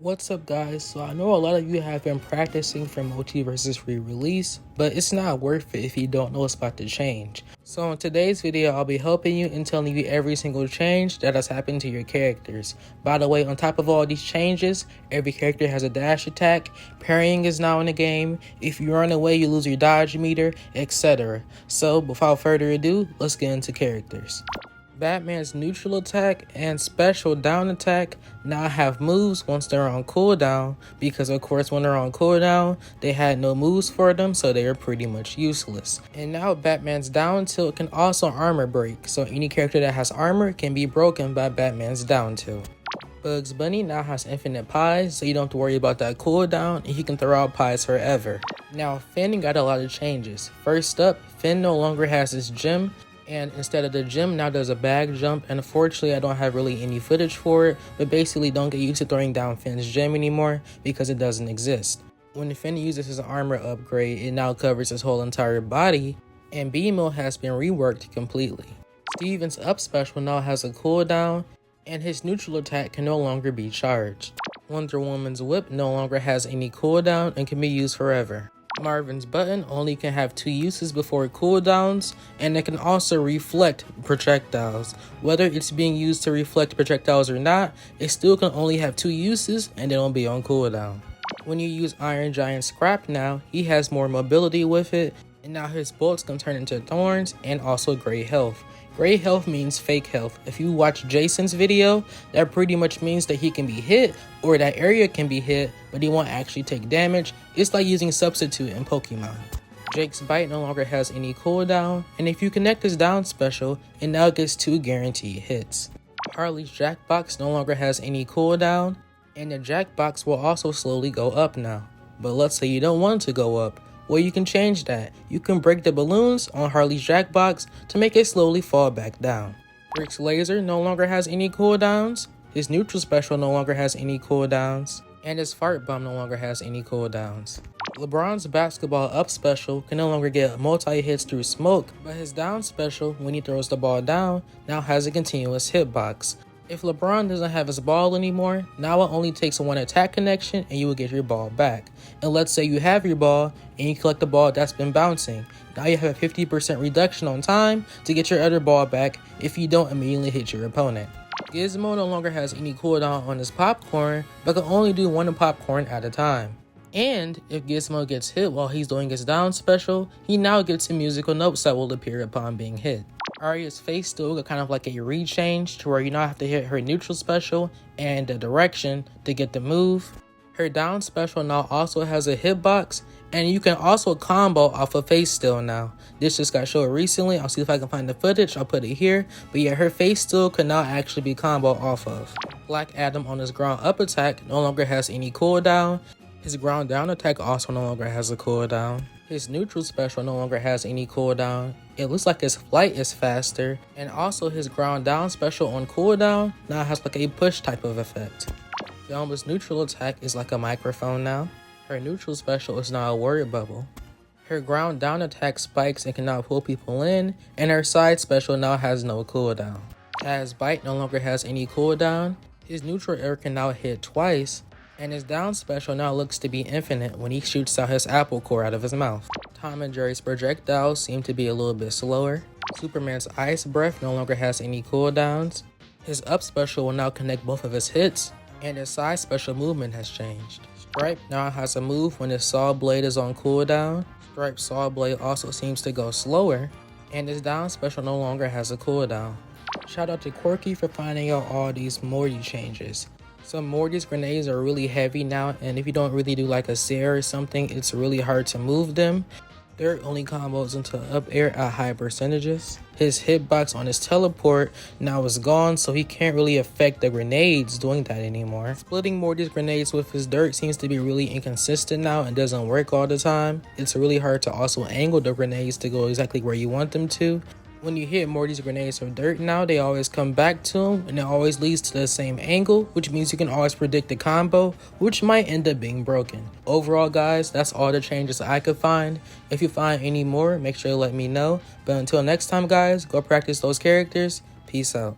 What's up guys? So I know a lot of you have been practicing for Multiversus re-release, but it's not worth it if you don't know what's about to change. So in today's video, I'll be helping you and telling you every single change that has happened to your characters. By the way, on top of all these changes, every character has a dash attack, parrying is now in the game, if you run away you lose your dodge meter, etc. So without further ado, let's get into characters. Batman's neutral attack and special down attack now have moves once they're on cooldown, because of course when they're on cooldown they had no moves for them, so they are pretty much useless. And now Batman's down tilt can also armor break, so any character that has armor can be broken by Batman's down tilt. Bugs Bunny now has infinite pies, so you don't have to worry about that cooldown and he can throw out pies forever. Now Finn got a lot of changes. First up, Finn no longer has his gem, and instead of the gym now there's a bag jump, and unfortunately I don't have really any footage for it, but basically don't get used to throwing down Finn's gem anymore because it doesn't exist. When Finn uses his armor upgrade, it now covers his whole entire body, and BMO has been reworked completely. Steven's up special now has a cooldown, and his neutral attack can no longer be charged. Wonder Woman's whip no longer has any cooldown and can be used forever. Marvin's button only can have 2 uses before cooldowns, and it can also reflect projectiles. Whether it's being used to reflect projectiles or not, it still can only have 2 uses and it'll be on cooldown. When you use Iron Giant Scrap now, he has more mobility with it, and now his bolts can turn into thorns and also great health. Great health means fake health. If you watch Jason's video, that pretty much means that he can be hit or that area can be hit, but he won't actually take damage. It's like using Substitute in Pokemon. Jake's bite no longer has any cooldown, and if you connect his down special, it now gets 2 guaranteed hits. Harley's Jackbox no longer has any cooldown, and the Jackbox will also slowly go up now. But let's say you don't want it to go up. Well, you can change that. You can break the balloons on Harley's Jackbox to make it slowly fall back down. Rick's laser no longer has any cooldowns, his neutral special no longer has any cooldowns, and his fart bomb no longer has any cooldowns. Lebron's basketball up special can no longer get multi-hits through smoke, but his down special, when he throws the ball down, now has a continuous hitbox. If LeBron doesn't have his ball anymore, now it only takes 1 attack connection and you will get your ball back. And let's say you have your ball and you collect the ball that's been bouncing. Now you have a 50% reduction on time to get your other ball back if you don't immediately hit your opponent. Gizmo no longer has any cooldown on his popcorn, but can only do 1 popcorn at a time. And if Gizmo gets hit while he's doing his down special, he now gets some musical notes that will appear upon being hit. Arya's face still got kind of like a rechange to where you now have to hit her neutral special and the direction to get the move. Her down special now also has a hitbox, and you can also combo off of face still now. This just got shown recently. I'll see if I can find the footage, I'll put it here. But yeah, her face still could now actually be combo off of. Black Adam on his ground up attack no longer has any cooldown. His ground down attack also no longer has a cooldown. His neutral special no longer has any cooldown. It looks like his flight is faster, and also his ground down special on cooldown now has like a push type of effect. Velma's neutral attack is like a microphone now. Her neutral special is now a word bubble. Her ground down attack spikes and can now pull people in, and her side special now has no cooldown. Taz's bite no longer has any cooldown. His neutral air can now hit twice, and his down special now looks to be infinite when he shoots out his apple core out of his mouth. Tom and Jerry's projectiles seem to be a little bit slower. Superman's ice breath no longer has any cooldowns. His up special will now connect both of his hits, and his side special movement has changed. Stripe now has a move when his saw blade is on cooldown. Stripe's saw blade also seems to go slower, and his down special no longer has a cooldown. Shout out to Quirky for finding out all these Morty changes. Some Morty's grenades are really heavy now, and if you don't really do like a Sarah or something, it's really hard to move them. Dirt only combos into up air at high percentages. His hitbox on his teleport now is gone, so he can't really affect the grenades doing that anymore. Splitting Morty's grenades with his dirt seems to be really inconsistent now and doesn't work all the time. It's really hard to also angle the grenades to go exactly where you want them to. When you hit Morty's grenades with dirt now, they always come back to him, and it always leads to the same angle, which means you can always predict the combo, which might end up being broken. Overall guys, that's all the changes I could find. If you find any more, make sure to let me know. But until next time guys, go practice those characters. Peace out.